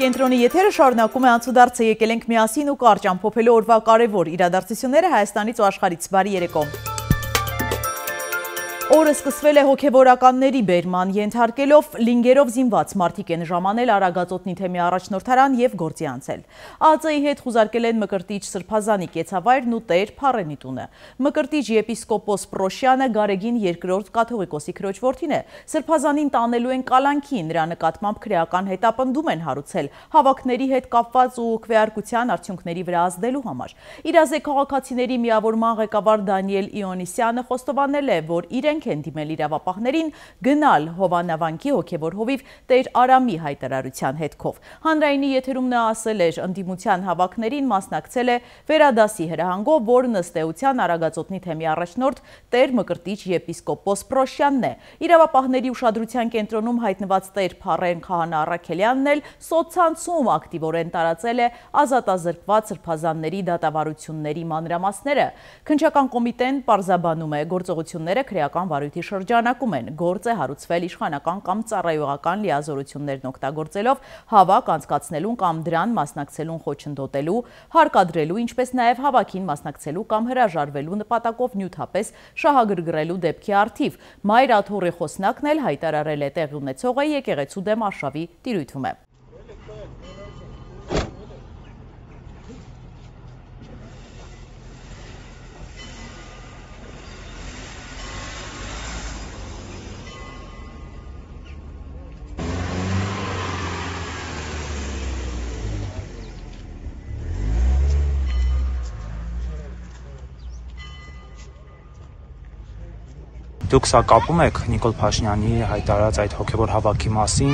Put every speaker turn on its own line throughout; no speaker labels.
Կենտրոնի եթերը շարունակում է անցուդարձը եկել ենք միասին ու կարճ ամփոփելու օրվա կարևոր իրադարձությունները Հայաստանից ու աշխարհից։ Բարի երեկո։ Օրը սկսվել է հոգևորականների բերման ենթարկելով լինգերով զինված մարդիկ են ժամանել Արագածոտնի թեմի առաջնորդարան և գործի անցել։ ԱԾ-ի հետ խուզարկել են Մկրտիչ Սրբազանի կեցավայրն ու Տեր Փարենի տունը։ Մկրտիչ եպիսկոպոս Պրոշյանը Գարեգին II կաթողիկոսի քրոջ որդին է։ Սրբազանին տանելու են կալանքի, նրա նկատմամբ քրեական հետապնդում են հարուցել հավաքների հետ կապված ու քվեարկության արդյունքների վրա ազդելու համար։ Իրազեկ քաղաքացիների միավորման ղեկավար Դանիել Իոնիսյանը խոստովանել է, որ իրենք են դիմել իրավապահներին գնալ Հովանավանքի հոգևոր հովիվ Տեր Արամի հայտարարության հետքով։ Հանրայինի եթերում նա ասել էր, ընդդիմության հավաքներին մասնակցել է վերադասի հրահանգով, որն ըստ էության Արագածոտնի թեմի առաջնորդ Տեր Մկրտիչ եպիսկոպոս Պրոշյանն է։ Իրավապահների ուշադրության կենտրոնում հայտնված Տեր Փարեն Քահանա Առաքելյանն էլ սոցցանցում ակտիվորեն տարածել է ազատազրկված սրբազանների դատավարությունների մանրամասները։ Քննչական կոմիտեն պարզաբանում է, գործողությունները քրեական վարույթի շրջանակում են, գործ է հարուցվել իշխանական կամ ծառայողական լիազորություններն օգտագործելով հավաք անցկացնելուն կամ դրան մասնակցելուն խոչընդոտելու, հարկադրելու, ինչպես նաև հավաքին մասնակցելու կամ հրաժարվելու նպատակով նյութապես շահագրգռելու դեպքի առթիվ։ Մայր աթոռի խոսնակն էլ հայտարարել է տեղի ունեցողը եկեղեցու դեմ արշավի տիրույթում է։
Դուք սա կապում եք Նիկոլ Փաշինյանի հայտարարած այդ հոգևոր հավաքի մասին,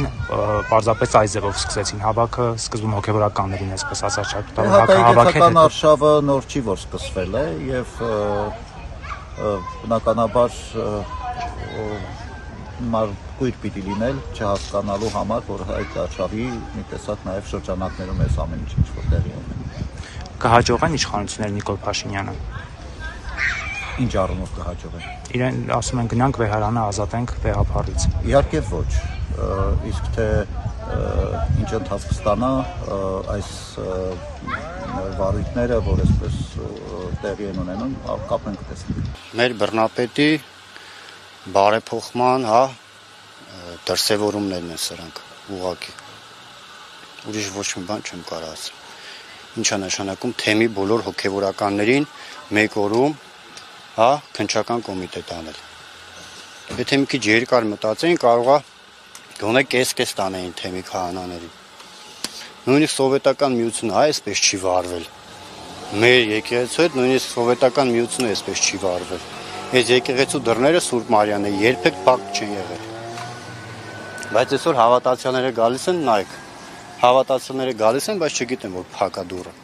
պարզապես այս ձևով սկսեցին հավաքը, սկզբում հոգևորականներին այսպես ասած
հավաքել արշավը նոր չի, որ սկսվել է եւ բնականաբար մարգույր պիտի լինել չհասկանալու համար, որ այդ արշավի մի տեսակ նաեւ շրջանակներում էս ամեն ինչ որ տեղի ունի։
Կհաջողեն իշխանությունները Նիկոլ Փաշինյանը
Ինչ առումով կհաջողեն։
Իրեն ասում են գնանք վեհարանը ազատենք վեհապարից։
Իհարկե ոչ, իսկ թե ինչ ընթացք կստանա այս վարույթները, որ այսպես տեղի են ունենում, կապենք տեսնենք։
Մեր բռնապետի բարեփոխման, դրսևորումներն են սրանք ուղղակի։ Ուրիշ ոչ մի բան չեմ կարող ասել։ Ինչ է նշանակում թեմի բոլոր հոգևորականներին մեկ օրում քննչական կոմիտե տանել։ Եթե մի քիչ երկար մտածեին, կարող է գոնե կես-կես տանեին թեմի քահանաներին։ Նույնիսկ սովետական միությունը այսպես չի վարվել։ Մեր եկեղեցու հետ նույնիսկ սովետական միությունը այսպես չի վարվել։ Այս եկեղեցու դռները Սուրբ Մարիան է, երբեք փակ չեն եղել։ Բայց այսօր հավատացյալները գալիս են, նայեք։ Հավատացյալները գալիս են, բայց չգիտեն, որ փակ է դուռը։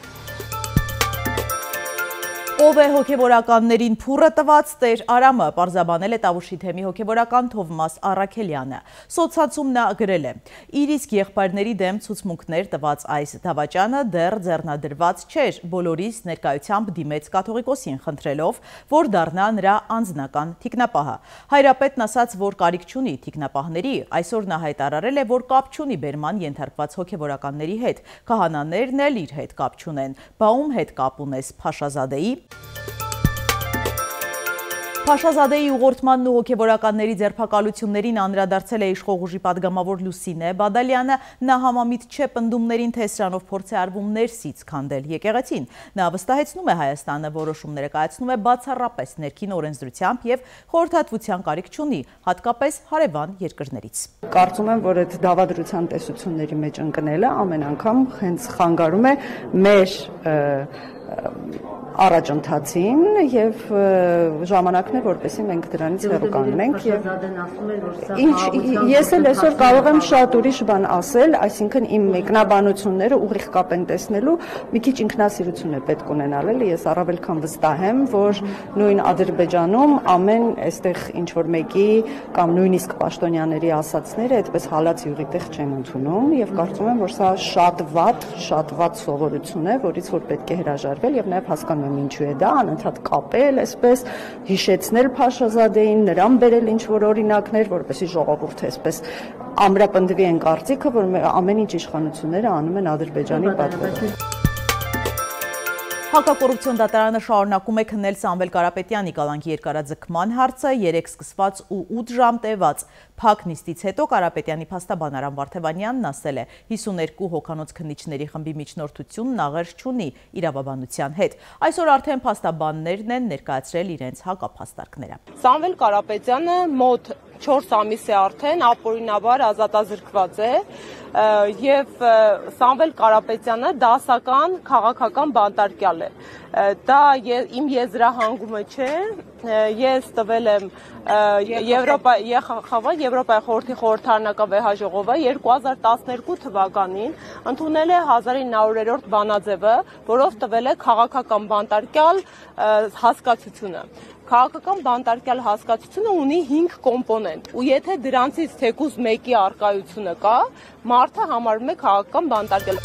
Ով է հոգևորականներին փուռը տված Տեր Արամը, պարզաբանել է Տավուշի թեմի հոգևորական Թովմաս Առաքելյանը։ Սոցցանցում նա գրել է. իր իսկ եղբայրների դեմ ցուցմունքներ տված այս դավաճանը դեռ ձեռնադրված չէր, բոլորիս ներկայությամբ դիմեց կաթողիկոսին խնդրելով, որ դառնա նրա անձնական թիկնապահը։ Հայրապետն ասաց, որ կարիք չունի թիկնապահների, այսօր նա հայտարարել է, որ կապ չունի բերման ենթարկված հոգևորականների հետ, քահանաներն էլ իր հետ կապ չունեն։ Բա ում հետ կապ ունես Փաշազադեի։ Փաշազադեի ուղղորդմանն ու հոգևորականների ձերբակալություններին անդրադարձել է իշխող ուժի պատգամավոր Լուսինե Բադալյանը, նա համամիտ չէ պնդումներին, թե սրանով փորձ է արվում ներսից քանդել եկեղեցին։ Նա վստահեցնում է Հայաստանը որոշումները կայացնում է բացառապես ներքին օրենսդրությամբ եւ խորհրդատվության կարիք չունի, հատկապես հարևան երկրներից։
Կարծում եմ, որ այդ դավադրության տեսությունների մեջ ընկնելը ամեն անգամ հենց խանգարում է մեր առաջընթացին եւ ժամանակն է, որպեսզի մենք դրանից հեռու կանգնենք եւ ես էլ այսօր կարող եմ շատ ուրիշ բան ասել, այսինքն իմ մեկնաբանությունները ուղիղ կապ են տեսնելու, մի քիչ ինքնասիրություն է պետք ունենալ, էլի ես առավել քան վստահ եմ, որ նույն Ադրբեջանում ամեն այստեղ ինչ որ մեկի կամ նույնիսկ պաշտոնյաների ասածները այդպես հալած յուղի տեղ չեն ընդունում եւ կարծում եմ, որ սա շատ վատ սովորություն է, որից որ պետք է հրաժարվել բացվել եւ նաեւ հասկանում եմ ինչու է դա, անընդհատ կապել, այսպես հիշեցնել Փաշազադեին, նրան բերել ինչ որ օրինակներ, որպեսզի ժողովուրդը այսպես ամրապնդվի այն կարծիքը, որ ամեն ինչ իշխանությունները անում են Ադրբեջանի պատվով։
Հակակոռուպցիոն դատարանը շարունակում է քննել Սամվել Կարապետյանի կալանքի երկարաձգման հարցը, 3 սկսված ու 8 ժամ տևած փակ նիստից հետո Կարապետյանի փաստաբան Արամ Վարդևանյանն ասել է 52 հոգանոց քննիչների խմբի միջնորդությունն աղերս չունի իրավաբանության հետ։ Այսօր արդեն փաստաբաններն են ներկայացրել իրենց հակափաստարկները։
Սամվել Կարապետյանը մոտ 4 ամիս է արդեն ապօրինաբար ազատազրկված է եւ Սամվել Կարապետյանը դասական քաղաքական բանտարկյալ է։ Դա իմ եզրահանգումը չէ, ես տվել եմ Եվրոպայի խորհրդի խորհրդարանական վեհաժողովը 2012 թվականին ընդունել է 1900-րդ բանաձևը, որով տվել է քաղաքական բանտարկյալ հասկացությունը։ Քաղաքական բանտարկյալ հասկացությունը ունի 5 կոմպոնենտ, ու եթե դրանցից թեկուզ մեկի առկայությունը կա, մարդը համարվում է քաղաքական բանտարկյալ։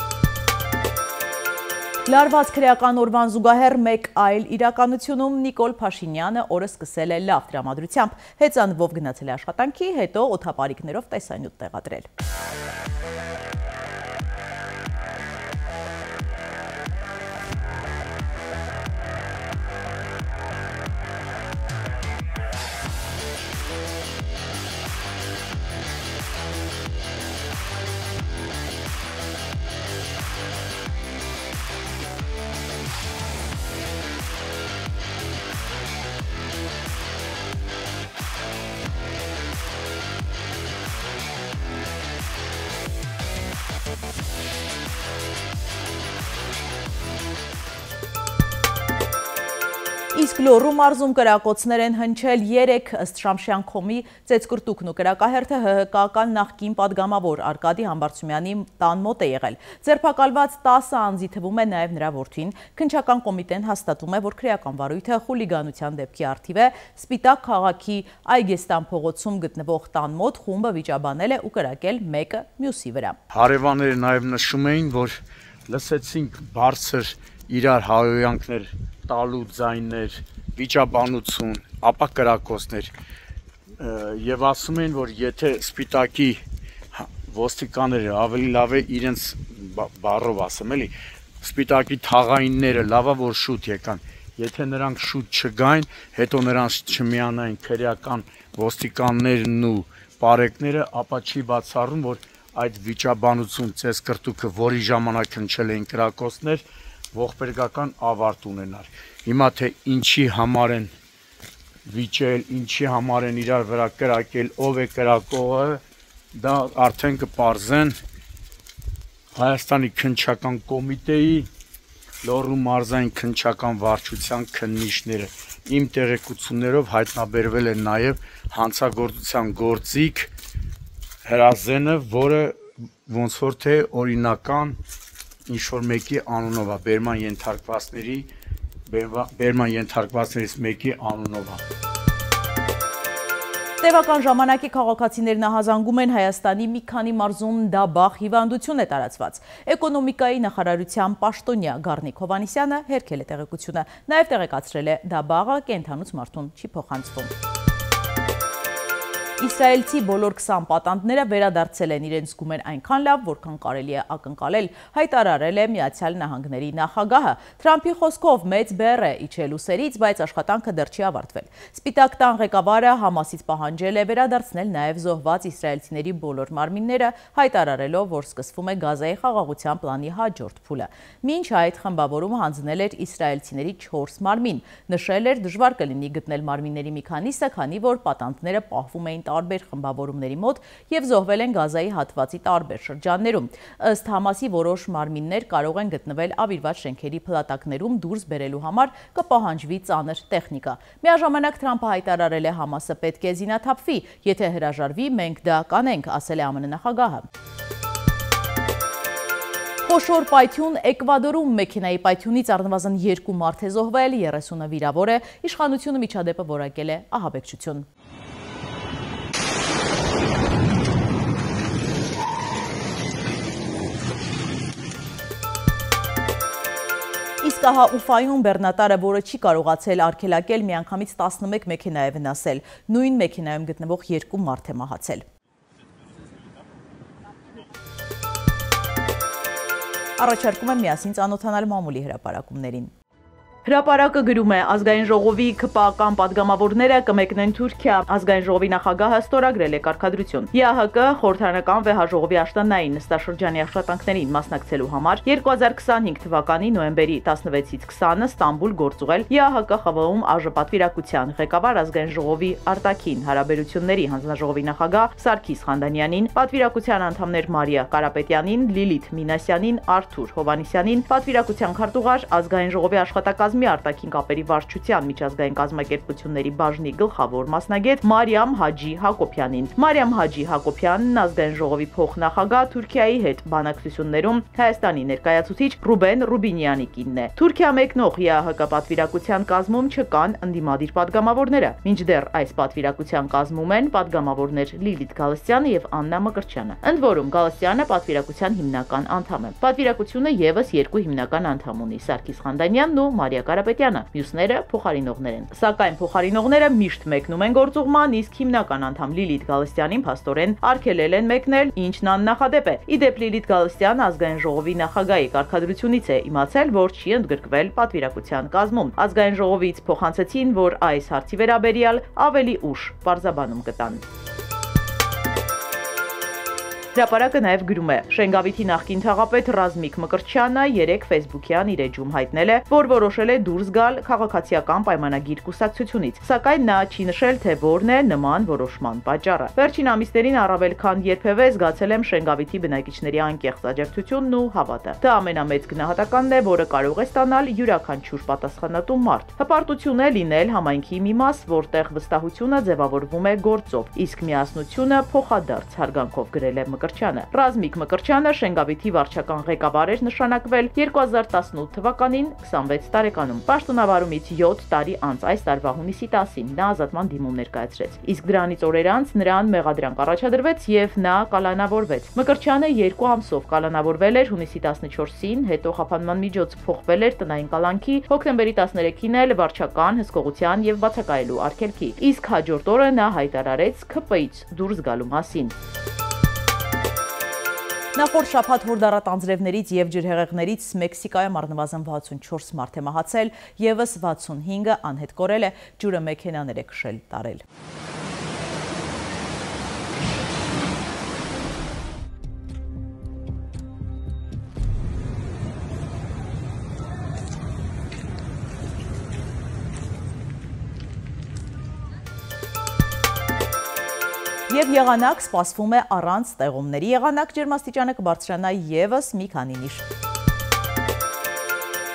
Լարված քրեական օրվան զուգահեռ մեկ այլ իրականությունում Նիկոլ Փաշինյանը օրը սկսել է լավ տրամադրությամբ, հեծանվով գնացել է աշխատանքի, հետո օդապարիկներով տեսանյութ տեղադրել։ Իսկ Լոռու մարզում կրակոցներ են հնչել 3 ըստ Շամշյանքոմի ծեծկրտուկն ու կրակահերթը ՀՀԿ-ական նախկին падգամավոր Արկադի Համբարձումյանի տան մոտ է եղել։ Ձերբակալված 10 անձի թվում է նաև նրա որդին։ Քննչական կոմիտեն հաստատում է, որ քրեական վարույթը խուլիգանության դեպքի առթիվ է։ Սպիտակ քաղաքի Այգեստան փողոցում գտնվող տան մոտ խումբը վիճաբանել է ու կրակել մեկը մյուսի վրա։
Հարևանները նաև նշում էին, որ լսեցինք բարձր իրար հայոյանքներ տալու ձայներ, վիճաբանություն, ապա կրակոցներ եւ ասում են, որ եթե Սպիտակի ոստիկանները ավելի լավ է իրենց բառով ասեմ, էլի, Սպիտակի թաղայինները լավա որ շուտ եկան, եթե նրանք շուտ չգային, հետո նրանց չմիանային քրեական ոստիկաններն ու պարեկները, ապա չի բացառում, որ այդ վիճաբանություն ծեսկրտուկը, որի ժամանակ հնչել էին կրակոցներ, ողբերգական ավարտ ունենար։ Հիմա թե ինչի համար են վիճել, ինչի համար են իրար վրա կրակել, ով է կրակողը, դա արդեն կպարզեն Հայաստանի քննչական կոմիտեի, Լոռու մարզային քննչական վարչության քննիչները։ Իմ տեղեկություններով հայտնաբերվել է նաև հանցագործության գործիք հրազենը, որը ոնց որ թե օրինական ինչ-որ մեկի անունով է, բերման ենթարկվածներից մեկի անունով է։
Տևական ժամանակի քաղաքացիներն ահազանգում են Հայաստանի մի քանի մարզում դաբախ հիվանդություն է տարածված։ Էկոնոմիկայի նախարարության պաշտոնյա Գառնիկ Հովհաննիսյանը հերքել է տեղեկությունը, նաև տեղեկացրել է դաբաղը կենդանուց մարդուն չի փոխանցվում։ Իսրայելցի բոլոր 20 պատանդները վերադարձել են, իրենց զգում են այնքան լավ, որքան կարելի է ակնկալել, հայտարարել է Միացյալ Նահանգների նախագահը։ Թրամփի խոսքով մեծ բեռ է իջել ուսերից, բայց աշխատանքը դեռ չի ավարտվել։ Սպիտակ տան ղեկավարը Համասից պահանջել է վերադարձնել նաև զոհված իսրայելցիների բոլոր մարմինները, հայտարարելով, որ սկսվում է Գազայի խաղաղության պլանի հաջորդ փուլը։ Մինչ այդ խմբավորումը հանձնել էր իսրայելցիների 4 մարմին, նշել էր դժվար կլինի գտնել մարմինների մի քանիսը, քանի որ պատանդները պահվում էին տարբեր խմբավորումների մոտ եւ զոհվել են Գազայի հատվածի տարբեր շրջաններում։ Ըստ Համասի որոշ մարմիններ կարող են գտնվել ավիրված շենքերի փլատակներում դուրս բերելու համար կպահանջվի ծանր տեխնիկա։ Միաժամանակ Թրամփը հայտարարել է Համասը պետք է զինաթափվի, եթե հրաժարվի, մենք դա կանենք, ասել է ԱՄՆ նախագահը։ Խոշոր պայթյուն Էկվադորում մեքենայի պայթյունից առնվազն 2 մարդ է զոհվել, 30-ը վիրավոր է, իշխանությունը միջադեպը որակել է ահաբեկչություն։ Իսկ ահա Ուֆայում բեռնատարը, որը չի կարողացել արգելակել, միանգամից 11 մեքենա է վնասել, նույն մեքենայում գտնվող 2 մարդ է մահացել։ Առաջարկում եմ միասին ծանոթանալ մամուլի հրապարակումներին։ Հրապարակը գրում է ազգային ժողովի ԿՊԱ-ական պատգամավորները կմեկնեն Թուրքիա, ազգային ժողովի նախագահը ստորագրել է կարգադրություն։ ԵԱՀԿ խորհրդարանական վեհաժողովի աշտանային նստաշրջանի աշխատանքներին մասնակցելու համար 2025 թվականի նոյեմբերի 16-ից 20-ը Ստամբուլ գործուղել ԵԱՀԿ ԽՎԸ-ում ԱԺ պատվիրակության ղեկավար ազգային ժողովի արտաքին հարաբերությունների հանձնաժողովի նախագահ Սարգիս Խանդանյանին, պատվիրակության անդամներ Մարիա Կարապետյանին, Լիլիթ Մինասյանին, Արթուր Հովանիսյանին, պատվիրակության քարտուղար ազգային ժողովի աշխատակազմի արտաքին կապերի վարչության միջազգային կազմակերպությունների բաժնի գլխավոր մասնագետ Մարիամ Հաջի Հակոբյանին։ Մարիամ Հաջի Հակոբյանն ազգային ժողովի փոխնախագահ Թուրքիայի հետ բանակցություններում Հայաստանի ներկայացուցիչ Ռուբեն Ռուբինյանի կինն է։ Թուրքիա մեկնող ԵԱՀԿ պատվիրակության կազմում չկան ընդդիմադիր պատգամավորները, մինչդեռ այս պատվիրակության կազմում են պատգամավորներ Լիլիթ Գալստյանը եւ Աննա Մկրտչյանը։ Ընդ որում Գալստյանը պատվիրակության հիմնական անդամ է։ Պատվիրակությունը եւս 2 հիմնական անդամ ունի՝ Սարգիս Խանդանյանն ու Մարիա Կարապետյանը, մյուսները փոխարինողներ են։ Սակայն փոխարինողները միշտ մեկնում են գործուղման, իսկ հիմնական անդամ Լիլիթ Գալստյանին փաստորեն արգելել են մեկնել, ինչն աննախադեպ է։ Ի դեպ Լիլիթ Գալստյանը ազգային ժողովի նախագահի կարգադրությունից է իմացել, որ չի ընդգրկվել պատվիրակության կազմում։ Ազգային ժողովից փոխանցեցին, որ այս հարցի վերաբերյալ ավելի ուշ պարզաբանում կտան։ Հրապարակը նաև գրում է. Շենգավիթի նախկին թաղապետ Ռազմիկ Մկրտչյանը 3 ֆեյսբուքյան իր էջում հայտնել է, որ որոշել է դուրս գալ քաղաքացիական պայմանագիր կուսակցությունից, սակայն նա չի նշել, թե որն է նման որոշման պատճառը։ Վերջին ամիսներին առավել քան երբևէ զգացել եմ Շենգավիթի բնակիչների անկեղծ աջակցությունն ու հավատը։ Դա ամենամեծ գնահատականն է, որը կարող է ստանալ յուրաքանչյուր պատասխանատու մարդ։ Հպարտություն է լինել համայնքի մի մաս, որտեղ վստահությունը ձևավորվում է գործով, իսկ միասնությունը փոխադարձ հարգանքով գրել է Մկրտչյանը։ Ռազմիկ Մկրտչյանը Շենգավիթի վարչական ղեկավար էր նշանակվել 2018 թվականին 26 տարեկանում։ Պաշտոնավարումից 7 տարի անց այս տարվա հունիսի 10-ին նա ազատման դիմում ներկայացրեց։ Իսկ դրանից օրեր անց նրան մեղադրանք առաջադրվեց եւ նա կալանավորվեց։ Մկրտչյանը 2 ամսով կալանավորվել էր հունիսի 14-ին, հետո խափանման միջոց փոխվել էր տնային կալանքի, հոկտեմբերի 13-ին էլ վարչական հսկողության եւ բացակայելու արգելքի։ Իսկ հաջորդ օրը նա հայտարարեց ՔՊ-ից դուրս գալու մասին։ Նախորդ շաբաթ հորդառատ անձրևներից եւ ջրհեղեղներից Մեքսիկայում առնվազն 64 մարդ է մահացել, եւս 65-ը անհետ կորել է, ջուրը մեքենաներ է քշել տարել։ Եվ եղանակ սպասվում է առանց ստեղումների, եղանակ ջերմաստիճանը կբարձրանա եւս մի քանի նիշ։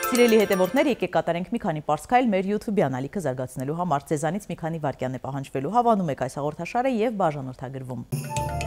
Սիրելի հետևորդներ, եկեք կատարենք մի քանի պարսքայլ մեր YouTube-յան ալիքը զարգացնելու համար, ձեզանից մի քանի վայրկյան է պահանջվելու, հավանում եք այս հաղորդաշարը եւ բաժանորդագրվում։